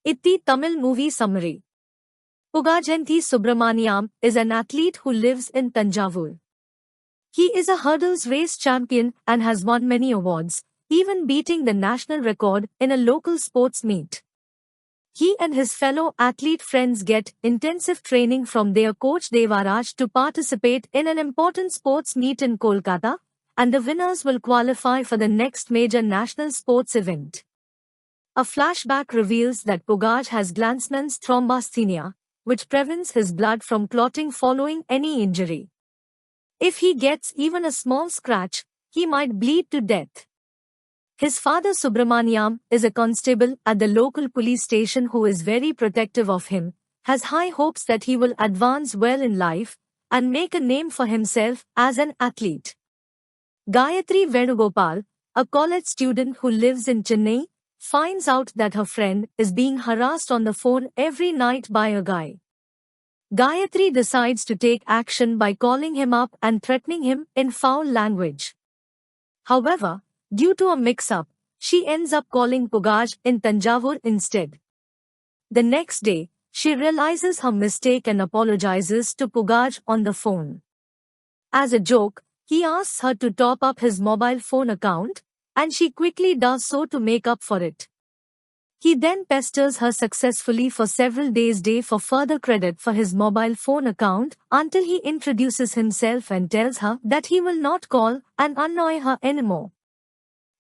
Itti Tamil movie summary. Pugajenthi Subramaniam is an athlete who lives in Tanjavur. He is a hurdles race champion and has won many awards, even beating the national record in a local sports meet. He and his fellow athlete friends get intensive training from their coach Devaraj to participate in an important sports meet in Kolkata, and the winners will qualify for the next major national sports event. A flashback reveals that Pugaj has Glanzmann's thrombocythemia, which prevents his blood from clotting following any injury. If he gets even a small scratch, he might bleed to death. His father Subramaniam is a constable at the local police station who is very protective of him, has high hopes that he will advance well in life, and make a name for himself as an athlete. Gayatri Venugopal, a college student who lives in Chennai, finds out that her friend is being harassed on the phone every night by a guy. Gayatri decides to take action by calling him up and threatening him in foul language. However, due to a mix-up, she ends up calling Pugaj in Tanjavur instead. The next day, she realizes her mistake and apologizes to Pugaj on the phone. As a joke, he asks her to top up his mobile phone account, and she quickly does so to make up for it. He then pesters her successfully for several days for further credit for his mobile phone account until he introduces himself and tells her that he will not call and annoy her anymore.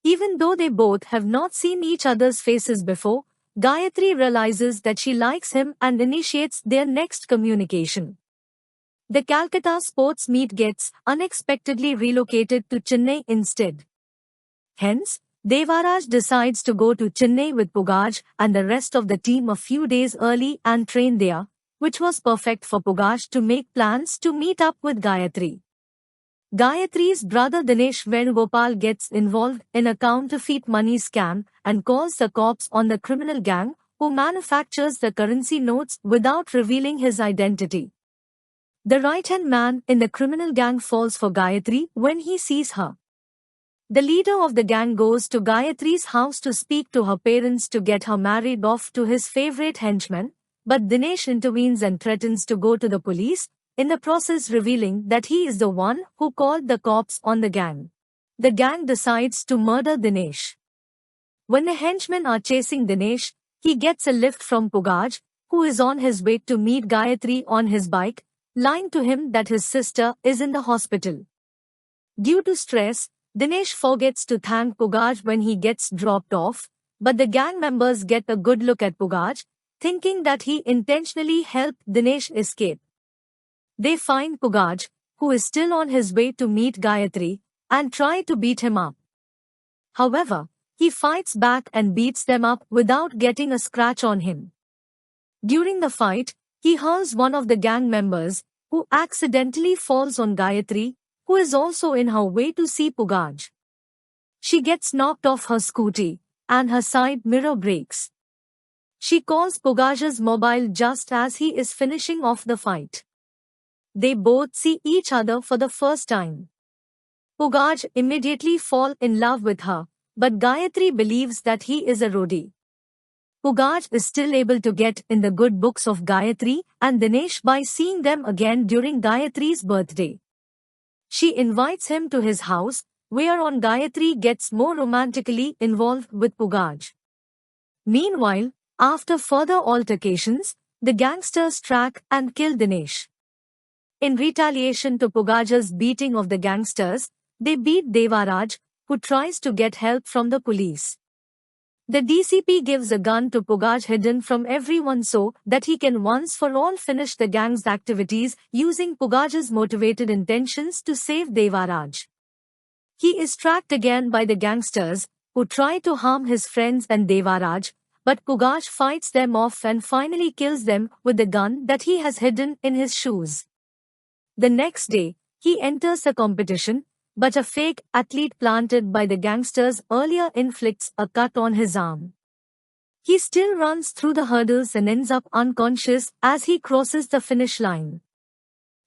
Even though they both have not seen each other's faces before, Gayatri realizes that she likes him and initiates their next communication. The Calcutta sports meet gets unexpectedly relocated to Chennai instead. Hence, Devaraj decides to go to Chennai with Pugaj and the rest of the team a few days early and train there, which was perfect for Pugaj to make plans to meet up with Gayatri. Gayatri's brother Dinesh Venugopal gets involved in a counterfeit money scam and calls the cops on the criminal gang who manufactures the currency notes without revealing his identity. The right-hand man in the criminal gang falls for Gayatri when he sees her. The leader of the gang goes to Gayatri's house to speak to her parents to get her married off to his favorite henchman, but Dinesh intervenes and threatens to go to the police, in the process revealing that he is the one who called the cops on the gang. The gang decides to murder Dinesh. When the henchmen are chasing Dinesh, he gets a lift from Pugaj, who is on his way to meet Gayatri on his bike, lying to him that his sister is in the hospital. Due to stress, Dinesh forgets to thank Pugaj when he gets dropped off, but the gang members get a good look at Pugaj, thinking that he intentionally helped Dinesh escape. They find Pugaj, who is still on his way to meet Gayatri, and try to beat him up. However, he fights back and beats them up without getting a scratch on him. During the fight, he hurls one of the gang members, who accidentally falls on Gayatri, who is also in her way to see Pugaj. She gets knocked off her scooty, and her side mirror breaks. She calls Pugaj's mobile just as he is finishing off the fight. They both see each other for the first time. Pugaj immediately falls in love with her, but Gayatri believes that he is a roadie. Pugaj is still able to get in the good books of Gayatri and Dinesh by seeing them again during Gayatri's birthday. She invites him to his house, whereon Gayatri gets more romantically involved with Pugaj. Meanwhile, after further altercations, the gangsters track and kill Dinesh. In retaliation to Pugaj's beating of the gangsters, they beat Devaraj, who tries to get help from the police. The DCP gives a gun to Pugaj hidden from everyone so that he can once for all finish the gang's activities using Pugaj's motivated intentions to save Devaraj. He is tracked again by the gangsters, who try to harm his friends and Devaraj, but Pugaj fights them off and finally kills them with the gun that he has hidden in his shoes. The next day, he enters the competition, but a fake athlete planted by the gangsters earlier inflicts a cut on his arm. He still runs through the hurdles and ends up unconscious as he crosses the finish line.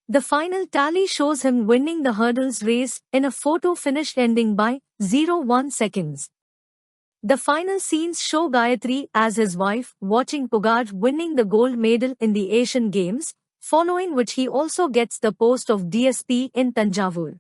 The final tally shows him winning the hurdles race in a photo finish ending by 0.1 seconds. The final scenes show Gayatri as his wife watching Pugaj winning the gold medal in the Asian Games, following which he also gets the post of DSP in Tanjavur.